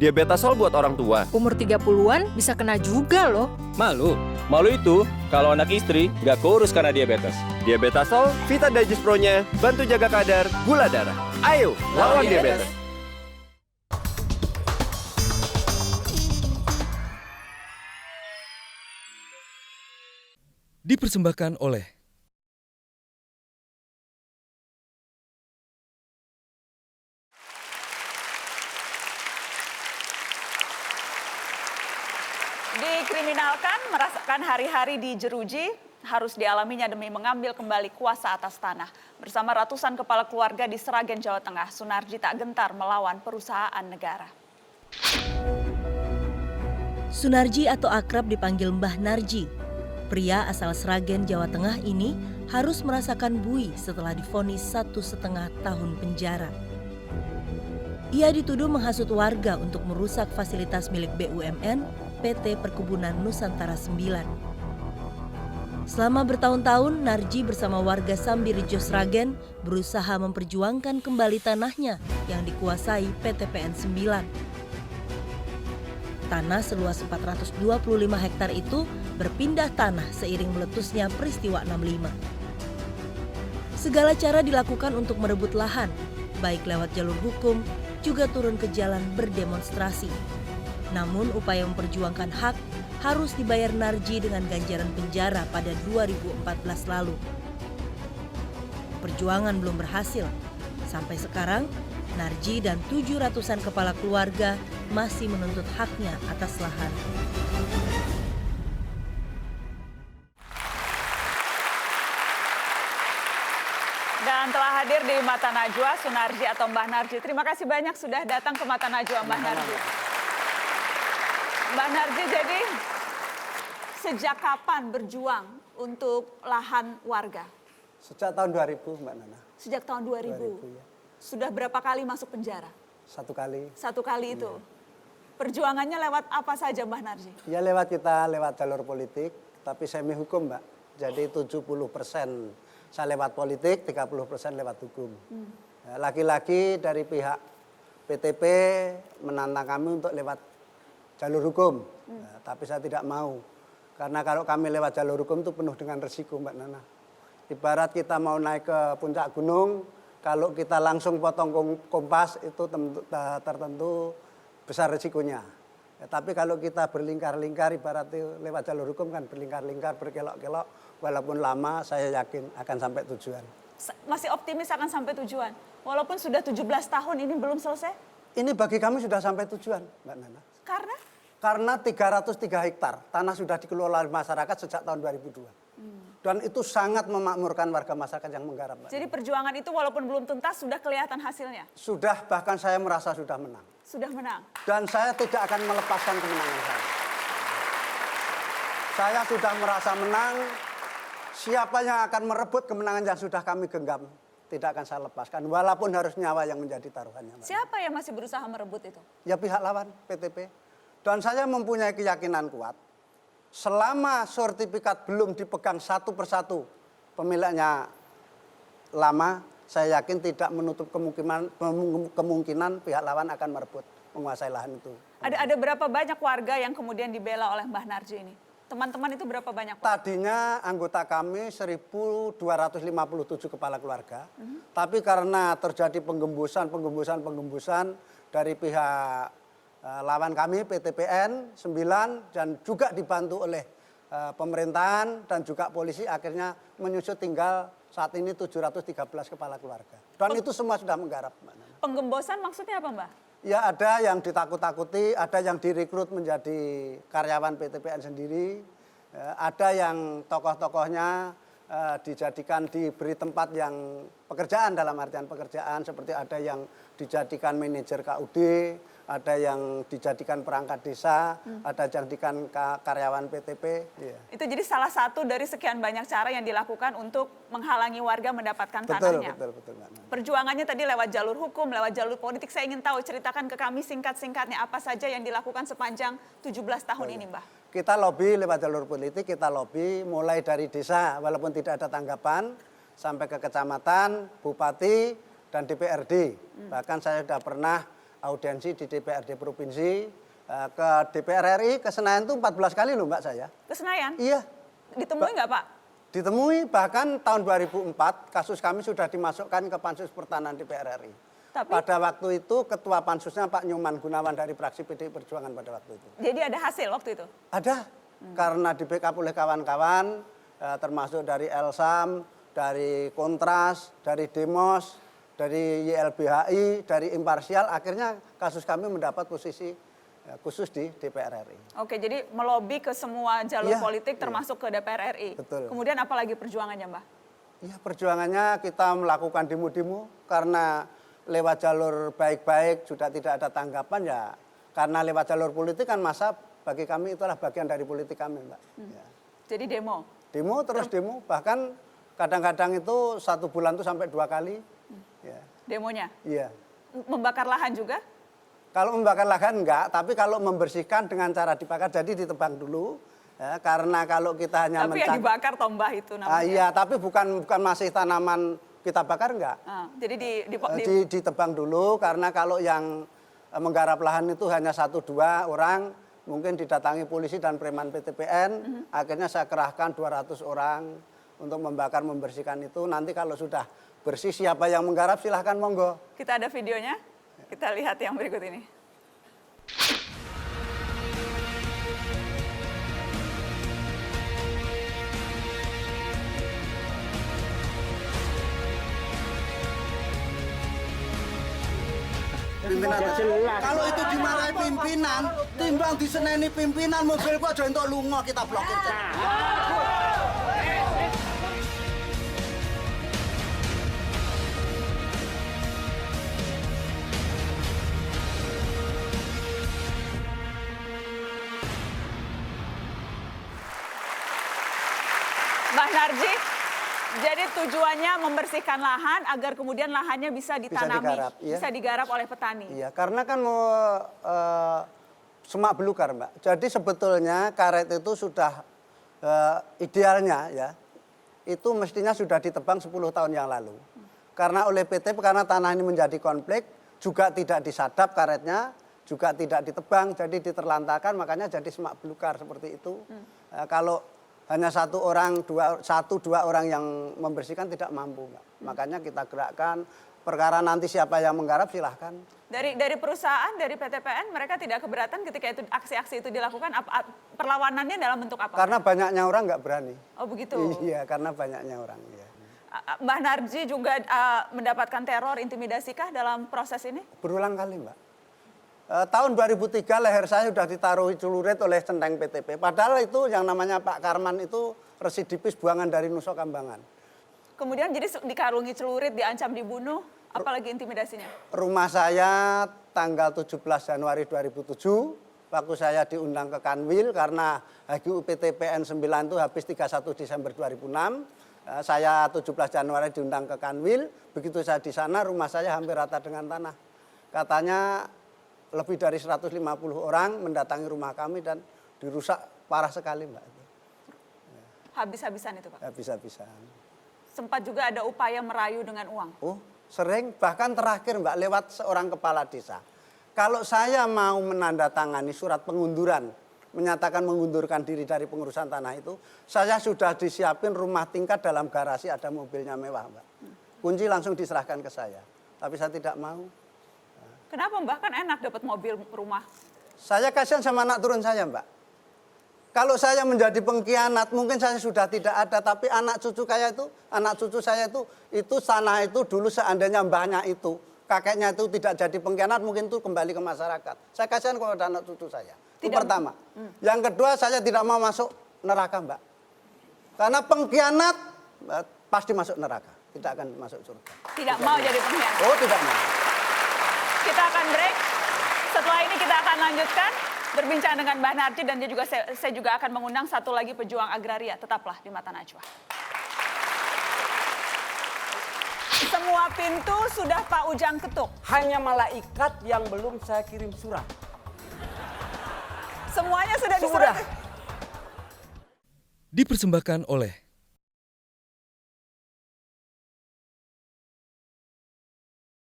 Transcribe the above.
Diabetasol buat orang tua. Umur 30-an bisa kena juga loh. Malu? Malu itu kalau anak istri nggak keurus karena diabetes. Diabetasol, Vita Digest Pro-nya bantu jaga kadar gula darah. Ayo, lawan diabetes. Dipersembahkan oleh Dikriminalkan, merasakan hari-hari di jeruji, harus dialaminya demi mengambil kembali kuasa atas tanah. Bersama ratusan kepala keluarga di Sragen, Jawa Tengah, Sunarji tak gentar melawan perusahaan negara. Sunarji atau akrab dipanggil Mbah Narji. Pria asal Sragen, Jawa Tengah ini harus merasakan bui setelah divonis 1,5 tahun penjara. Ia dituduh menghasut warga untuk merusak fasilitas milik BUMN PT Perkebunan Nusantara 9. Selama bertahun-tahun, Narji bersama warga Sambirejo Sragen berusaha memperjuangkan kembali tanahnya yang dikuasai PT PN 9. Tanah seluas 425 hektar itu berpindah tanah seiring meletusnya peristiwa 65. Segala cara dilakukan untuk merebut lahan, baik lewat jalur hukum, juga turun ke jalan berdemonstrasi. Namun upaya memperjuangkan hak harus dibayar Narji dengan ganjaran penjara pada 2014 lalu. Perjuangan belum berhasil. Sampai sekarang, Narji dan 700-an kepala keluarga masih menuntut haknya atas lahan. Dan telah hadir di Mata Najwa, Sunarji atau Mbah Narji. Terima kasih banyak sudah datang ke Mata Najwa, Mbah Narji. Mbah Narji, jadi sejak kapan berjuang untuk lahan warga? Sejak tahun 2000, Mbak Nana. Sejak tahun 2000? Ya. Sudah berapa kali masuk penjara? 1 kali. 1 kali itu? Perjuangannya lewat apa saja, Mbah Narji? Ya lewat jalur politik, tapi semi hukum, Mbak. Jadi 70% saya lewat politik, 30% lewat hukum. Ya, laki-laki dari pihak PTP menantang kami untuk lewat jalur hukum, ya, tapi saya tidak mau. Karena kalau kami lewat jalur hukum itu penuh dengan resiko, Mbak Nana. Ibarat kita mau naik ke puncak gunung, kalau kita langsung potong kompas itu tertentu besar resikonya. Ya, tapi kalau kita berlingkar-lingkar, ibarat itu lewat jalur hukum kan berlingkar-lingkar, berkelok-kelok, walaupun lama saya yakin akan sampai tujuan. Masih optimis akan sampai tujuan? Walaupun sudah 17 tahun ini belum selesai? Ini bagi kami sudah sampai tujuan, Mbak Nana. Karena? Karena 303 hektar tanah sudah dikelola oleh masyarakat sejak tahun 2002. Dan itu sangat memakmurkan warga masyarakat yang menggarap. Mbak. Jadi perjuangan itu walaupun belum tuntas sudah kelihatan hasilnya? Sudah, bahkan saya merasa sudah menang. Sudah menang? Dan saya tidak akan melepaskan kemenangan saya. Saya sudah merasa menang, siapa yang akan merebut kemenangan yang sudah kami genggam, tidak akan saya lepaskan, walaupun harus nyawa yang menjadi taruhannya. Mbak. Siapa yang masih berusaha merebut itu? Ya pihak lawan, PTP. Dan saya mempunyai keyakinan kuat, selama sertifikat belum dipegang satu persatu pemiliknya lama, saya yakin tidak menutup kemungkinan pihak lawan akan merebut, menguasai lahan itu. Ada berapa banyak warga yang kemudian dibela oleh Mbah Narji ini? Teman-teman itu berapa banyak, Pak? Tadinya anggota kami 1.257 kepala keluarga, tapi karena terjadi penggembusan dari pihak lawan kami PTPN 9 dan juga dibantu oleh pemerintahan dan juga polisi, akhirnya menyusut tinggal saat ini 713 kepala keluarga. Dan itu semua sudah menggarap. Penggembosan maksudnya apa, Mbah? Ya ada yang ditakut-takuti, ada yang direkrut menjadi karyawan PTPN sendiri, ada yang tokoh-tokohnya dijadikan diberi tempat yang pekerjaan, dalam artian pekerjaan seperti ada yang dijadikan manajer KUD, ada yang dijadikan perangkat desa, ada yang dijadikan karyawan PTP. Ya. Itu jadi salah satu dari sekian banyak cara yang dilakukan untuk menghalangi warga mendapatkan tanahnya. Betul. Perjuangannya tadi lewat jalur hukum, lewat jalur politik. Saya ingin tahu, ceritakan ke kami singkat-singkatnya apa saja yang dilakukan sepanjang 17 tahun ini, Mbah. Kita lobby lewat jalur politik, kita lobby mulai dari desa, walaupun tidak ada tanggapan, sampai ke kecamatan, bupati, dan DPRD. Bahkan saya sudah pernah audiensi di DPRD Provinsi, ke DPR RI, ke Senayan itu 14 kali loh Mbak saya. Ke Senayan? Iya, Ditemui nggak Pak? ditemui bahkan tahun 2004 kasus kami sudah dimasukkan ke Pansus Pertahanan DPR RI. Tapi- Pada waktu itu ketua pansusnya Pak Nyoman Gunawan dari fraksi PDI Perjuangan pada waktu itu. Jadi ada hasil waktu itu? Ada, karena di backup oleh kawan-kawan, termasuk dari Elsam, dari Kontras, dari Demos, dari YLBHI, dari Imparsial, akhirnya kasus kami mendapat posisi khusus di DPR RI. Oke, jadi melobi ke semua jalur Iya, politik iya. termasuk ke DPR RI. Betul. Kemudian apa lagi perjuangannya Mbak? Ya, perjuangannya kita melakukan demo-demo karena lewat jalur baik-baik sudah tidak ada tanggapan ya. Karena lewat jalur politik kan masa bagi kami itulah bagian dari politik kami, Mbak. Ya. Jadi demo? Demo terus demo, bahkan kadang-kadang itu 1 bulan itu sampai 2 kali. Ya. Demonya? Iya. Membakar lahan juga? Kalau membakar lahan enggak, tapi kalau membersihkan dengan cara dibakar jadi ditebang dulu. Ya, karena kalau kita hanya Tapi yang dibakar tombah itu namanya? iya, tapi bukan masih tanaman kita bakar enggak. Jadi Ditebang dulu karena kalau yang menggarap lahan itu hanya 1-2 orang, mungkin didatangi polisi dan preman PTPN, akhirnya saya kerahkan 200 orang untuk membakar membersihkan itu. Nanti kalau sudah bersih siapa yang menggarap silahkan monggo. kita ada videonya? Kita lihat yang berikut ini. Pimpinan kalau itu dimarahi pimpinan, timbang diseneni pimpinan, mobil gua aja entuk lunga kita blokir. Mbak Narji, jadi tujuannya membersihkan lahan agar kemudian lahannya bisa ditanami, digarap, iya. bisa digarap oleh petani. Iya, karena kan mau semak belukar, Mbak. Jadi sebetulnya karet itu sudah idealnya ya, itu mestinya sudah ditebang 10 tahun yang lalu. Karena oleh PT, karena tanah ini menjadi konflik, juga tidak disadap karetnya, juga tidak ditebang, jadi diterlantarkan, makanya jadi semak belukar seperti itu. Kalau hanya 1 orang, 2 orang yang membersihkan tidak mampu, Mbak. Makanya kita gerakkan, perkara nanti siapa yang menggarap silahkan. Dari perusahaan, dari PTPN, mereka tidak keberatan ketika itu aksi-aksi itu dilakukan. Perlawanannya dalam bentuk apa? Karena banyaknya orang nggak berani. Oh begitu. Iya, karena banyaknya orang. Iya. Mbak Narji juga mendapatkan teror, intimidasikah dalam proses ini? Berulang kali, Mbak. Tahun 2003 leher saya sudah ditaruhi celurit oleh centeng PTP. Padahal itu yang namanya Pak Karman itu residipis buangan dari Nusa Kambangan. Kemudian jadi dikarungi celurit, diancam dibunuh, apalagi intimidasinya? Rumah saya tanggal 17 Januari 2007, waktu saya diundang ke Kanwil karena HGU PTPN 9 itu habis 31 Desember 2006. Saya 17 Januari diundang ke Kanwil, begitu saya di sana rumah saya hampir rata dengan tanah. Katanya lebih dari 150 orang mendatangi rumah kami dan dirusak parah sekali, Mbak. Habis-habisan itu, Pak? Habis-habisan. Sempat juga ada upaya merayu dengan uang? Oh, sering. Bahkan terakhir, Mbak, lewat seorang kepala desa. Kalau saya mau menandatangani surat pengunduran, menyatakan mengundurkan diri dari pengurusan tanah itu, saya sudah disiapin rumah tingkat dalam garasi, ada mobilnya mewah, Mbak. Kunci langsung diserahkan ke saya. Tapi saya tidak mau. Kenapa Mbak? Kan enak dapat mobil rumah. Saya kasihan sama anak turun saya, Mbak. Kalau saya menjadi pengkhianat, mungkin saya sudah tidak ada. Tapi anak cucu saya itu tanah itu dulu seandainya mbahnya itu, kakeknya itu tidak jadi pengkhianat, mungkin itu kembali ke masyarakat. Saya kasihan kalau ada anak cucu saya. Itu pertama. Yang kedua, saya tidak mau masuk neraka, Mbak. Karena pengkhianat pasti masuk neraka, tidak akan masuk surga. Tidak mau jadi pengkhianat? Oh, tidak mau. Kita akan break. Setelah ini kita akan lanjutkan berbincang dengan Mbak Narji dan saya juga akan mengundang satu lagi pejuang agraria. Tetaplah di Mata Najwa. Semua pintu sudah Pak Ujang ketuk. Hanya malaikat yang belum saya kirim surat. Semuanya sudah disurat. Dipersembahkan oleh